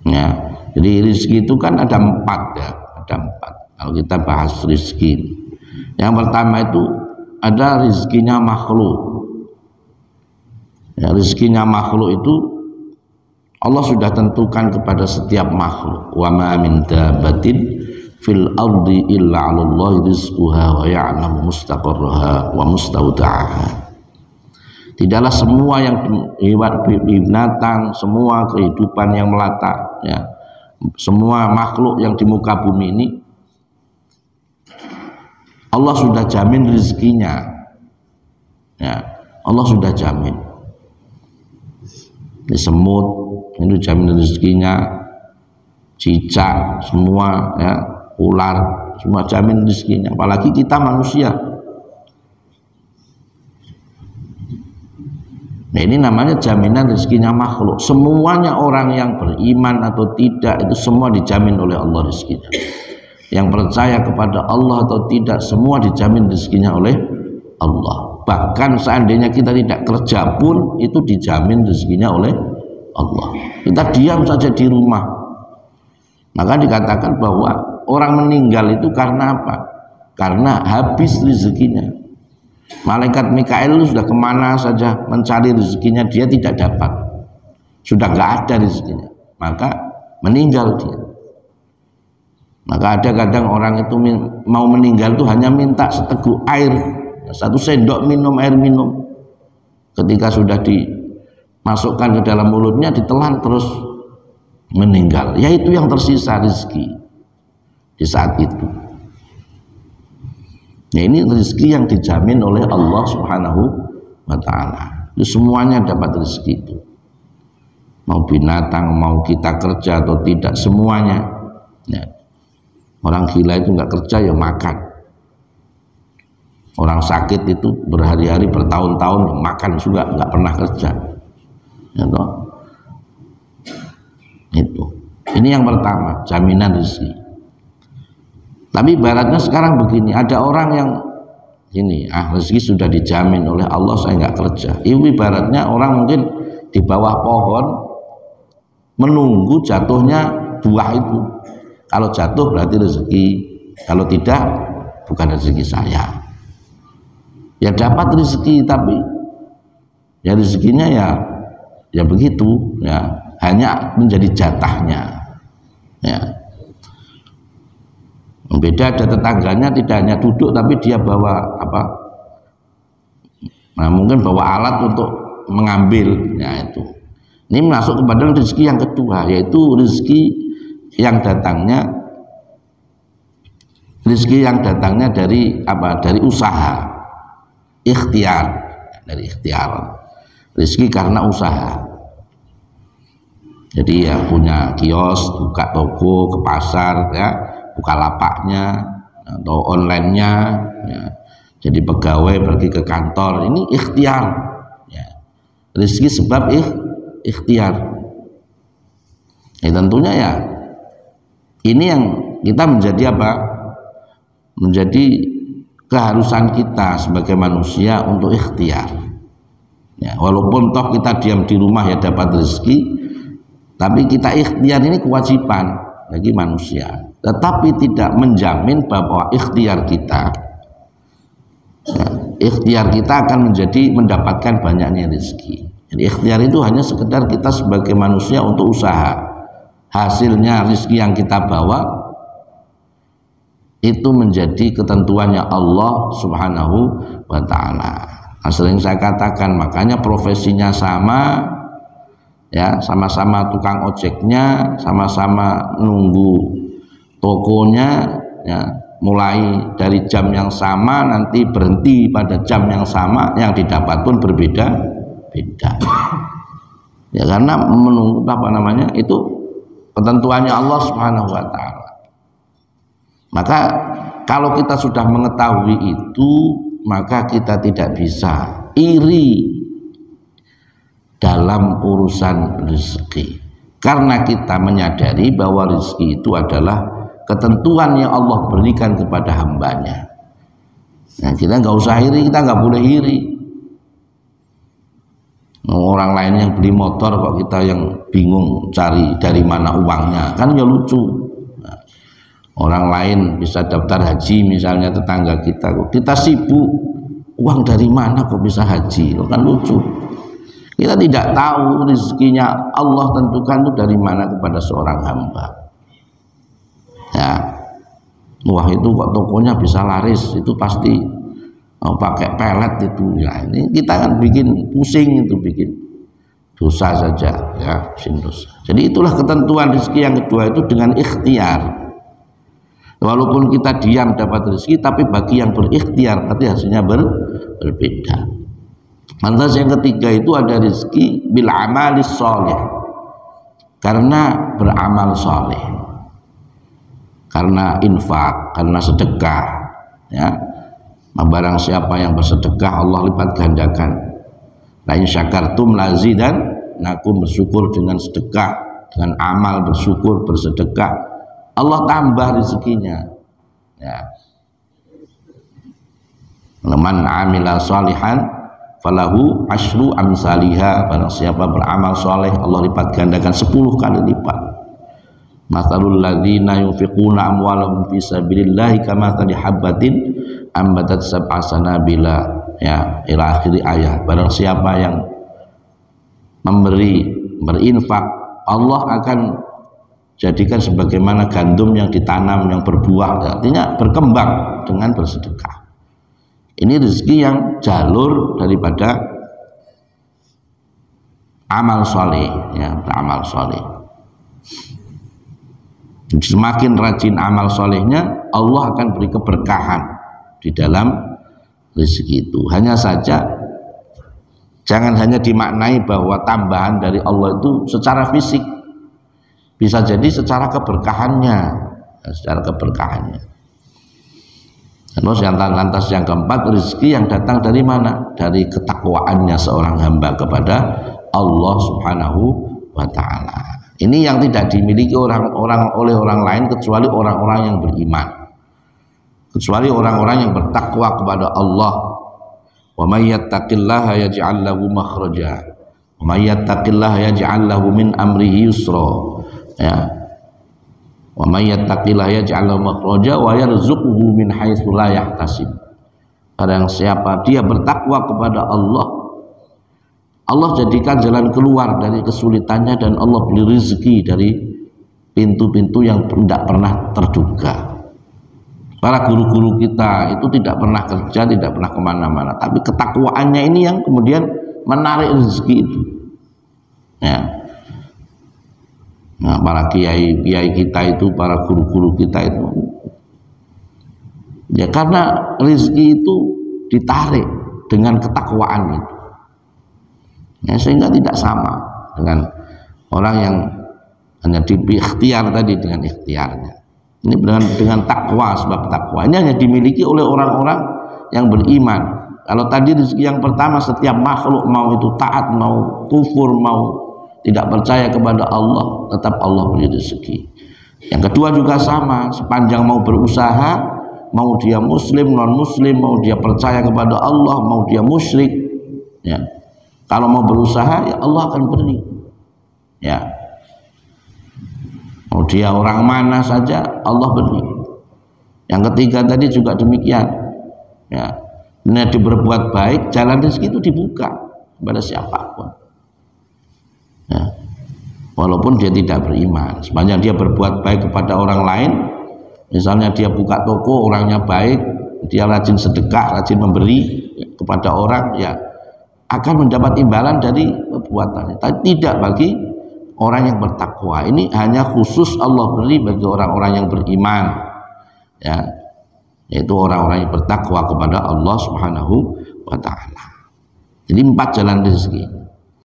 Ya, jadi rizki itu kan ada 4 ya, ada 4. Kalau kita bahas rizki, yang pertama itu ada rizkinya makhluk. Ya, rizkinya makhluk itu Allah sudah tentukan kepada setiap makhluk. Wa ma min dabbatin fil ardi illa 'alallahi rizquha wa ya'lamu mustaqarraha wa mustawda'aha. Tidaklah semua yang hewan, binatang, semua kehidupan yang melata, ya, semua makhluk yang di muka bumi ini Allah sudah jamin rezekinya. Ya, Allah sudah jamin. Di semut itu jamin rezekinya, cicak semua, ya, ular semua jamin rezekinya. Apalagi kita manusia. Nah, ini namanya jaminan rezekinya makhluk. Semuanya orang yang beriman atau tidak itu semua dijamin oleh Allah rezekinya. Yang percaya kepada Allah atau tidak semua dijamin rezekinya oleh Allah. Bahkan seandainya kita tidak kerja pun itu dijamin rezekinya oleh Allah. Kita diam saja di rumah, maka dikatakan bahwa orang meninggal itu karena apa? Karena habis rezekinya. Malaikat Mikail sudah kemana saja mencari rezekinya, dia tidak dapat, sudah nggak ada rezekinya, maka meninggal dia. Maka ada kadang orang itu mau meninggal itu hanya minta seteguk air, 1 sendok minum air minum. Ketika sudah dimasukkan ke dalam mulutnya, ditelan terus meninggal. Yaitu yang tersisa rezeki di saat itu. Nah, ini rezeki yang dijamin oleh Allah Subhanahu wa ta'ala. Itu semuanya dapat rezeki itu. Mau binatang, mau kita kerja atau tidak, semuanya. Ya. Orang gila itu nggak kerja ya makan. Orang sakit itu berhari-hari bertahun-tahun ya makan juga, nggak pernah kerja. Ya, toh? Itu. Ini yang pertama, jaminan rezeki. Tapi ibaratnya sekarang begini, ada orang yang ini, rezeki sudah dijamin oleh Allah, saya nggak kerja. Itu ibaratnya orang mungkin di bawah pohon menunggu jatuhnya buah itu. Kalau jatuh berarti rezeki, kalau tidak bukan rezeki saya. Ya dapat rezeki, tapi ya rezekinya ya begitu, ya hanya menjadi jatahnya. Ya. Beda ada tetangganya tidak hanya duduk tapi dia bawa apa? Nah, mungkin bawa alat untuk mengambil, ya itu. Ini masuk kepada rezeki yang kedua, yaitu rezeki yang datangnya dari apa? Dari usaha, ikhtiar, dari ikhtiar. Rezeki karena usaha. Jadi ya punya kios, buka toko, ke pasar, ya. Buka lapaknya atau online-nya, ya. Jadi pegawai pergi ke kantor, ini ikhtiar, ya. Rezeki sebab ikhtiar. Ya, tentunya ya ini yang kita menjadi apa? Menjadi keharusan kita sebagai manusia untuk ikhtiar. Ya, walaupun toh kita diam di rumah ya dapat rezeki, tapi kita ikhtiar ini kewajiban bagi manusia. Tetapi tidak menjamin bahwa ikhtiar kita akan mendapatkan banyaknya rezeki. Jadi ikhtiar itu hanya sekedar kita sebagai manusia untuk usaha. Hasilnya rezeki yang kita bawa itu menjadi ketentuannya Allah Subhanahu wa ta'ala. Nah, sering saya katakan, makanya profesinya sama, ya, sama-sama tukang ojeknya, sama-sama nunggu tokonya, ya, mulai dari jam yang sama nanti berhenti pada jam yang sama, yang didapat pun berbeda-beda. Ya, karena menunggu apa namanya itu ketentuannya Allah Subhanahu wa ta'ala. Maka kalau kita sudah mengetahui itu, maka kita tidak bisa iri dalam urusan rezeki, karena kita menyadari bahwa rezeki itu adalah ketentuan yang Allah berikan kepada hambanya. Nah, kita nggak usah iri, kita nggak boleh iri. Orang lain yang beli motor kok kita yang bingung cari dari mana uangnya, kan ya lucu. Nah, orang lain bisa daftar haji misalnya, tetangga kita, kok kita sibuk uang dari mana kok bisa haji, kan lucu. Kita tidak tahu rezekinya Allah tentukan itu dari mana kepada seorang hamba. Ya, wah itu kok tokonya bisa laris, itu pasti pakai pelet itu. Ya ini kita kan bikin pusing, itu bikin dosa saja ya, dosa. Jadi itulah ketentuan rezeki yang kedua itu dengan ikhtiar. Walaupun kita diam dapat rezeki, tapi bagi yang berikhtiar berarti hasilnya berbeda. Lantas yang ketiga itu ada rezeki bil amalis sholih, karena beramal soleh, karena infak, karena sedekah ya. Barang siapa yang bersedekah Allah lipat gandakan. La in syakartum lazidannakum, bersyukur dengan sedekah, dengan amal bersyukur bersedekah, Allah tambah rezekinya ya. Man amila sholihan falahu asyru amsalihha, barang siapa beramal soleh Allah lipat gandakan 10 kali lipat. Mathalul ladzina yunfiquna amwalahum fi sabilillahi kamathali habbatin ambatat sab'a sanabila ya, ila akhir ayat. Barang siapa yang berinfak, Allah akan jadikan sebagaimana gandum yang ditanam yang berbuah, artinya berkembang dengan bersedekah. Ini rezeki yang jalur daripada amal soleh ya, beramal soleh. Semakin rajin amal solehnya, Allah akan beri keberkahan di dalam rezeki itu. Hanya saja jangan hanya dimaknai bahwa tambahan dari Allah itu secara fisik, bisa jadi secara keberkahannya, secara keberkahannya. Terus yang lantas yang keempat, rezeki yang datang dari mana? Dari ketakwaannya seorang hamba kepada Allah Subhanahu wa Ta'ala. Ini yang tidak dimiliki oleh orang lain kecuali orang-orang yang beriman, kecuali orang-orang yang bertakwa kepada Allah. Wa may yattaqillaha yaj'al lahu makhraja wa may yattaqillaha yaj'al lahu min amrihi yusra ya. Wa may yattaqillaha yaj'al lahu makhraja wa yarzuqhu min haitsu la yahtasib. Barang siapa dia bertakwa kepada Allah, Allah jadikan jalan keluar dari kesulitannya dan Allah beri rezeki dari pintu-pintu yang tidak pernah terduga. Para guru-guru kita itu tidak pernah kerja, tidak pernah kemana-mana, tapi ketakwaannya ini yang kemudian menarik rezeki itu ya. Nah, para kiai-kiai kita itu, para guru-guru kita itu ya, karena rezeki itu ditarik dengan ketakwaan itu ya, sehingga tidak sama dengan orang yang hanya ikhtiar tadi dengan ikhtiarnya. Ini dengan takwa, sebab takwa ini hanya dimiliki oleh orang-orang yang beriman. Kalau tadi rezeki yang pertama setiap makhluk, mau itu taat, mau kufur, mau tidak percaya kepada Allah, tetap Allah beri rezeki. Yang kedua juga sama, sepanjang mau berusaha, mau dia muslim, non muslim, mau dia percaya kepada Allah, mau dia musyrik ya, kalau mau berusaha ya Allah akan beri ya. Mau dia orang mana saja Allah beri. Yang ketiga tadi juga demikian ya. Nah, berbuat baik, jalan rezeki itu dibuka kepada siapapun ya. Walaupun dia tidak beriman, sepanjang dia berbuat baik kepada orang lain, misalnya dia buka toko, orangnya baik, dia rajin sedekah, rajin memberi kepada orang ya, akan mendapat imbalan dari perbuatannya. Tapi tidak bagi orang yang bertakwa. Ini hanya khusus Allah beri bagi orang-orang yang beriman ya, yaitu orang-orang yang bertakwa kepada Allah Subhanahu wa Ta'ala. Jadi 4 jalan rezeki.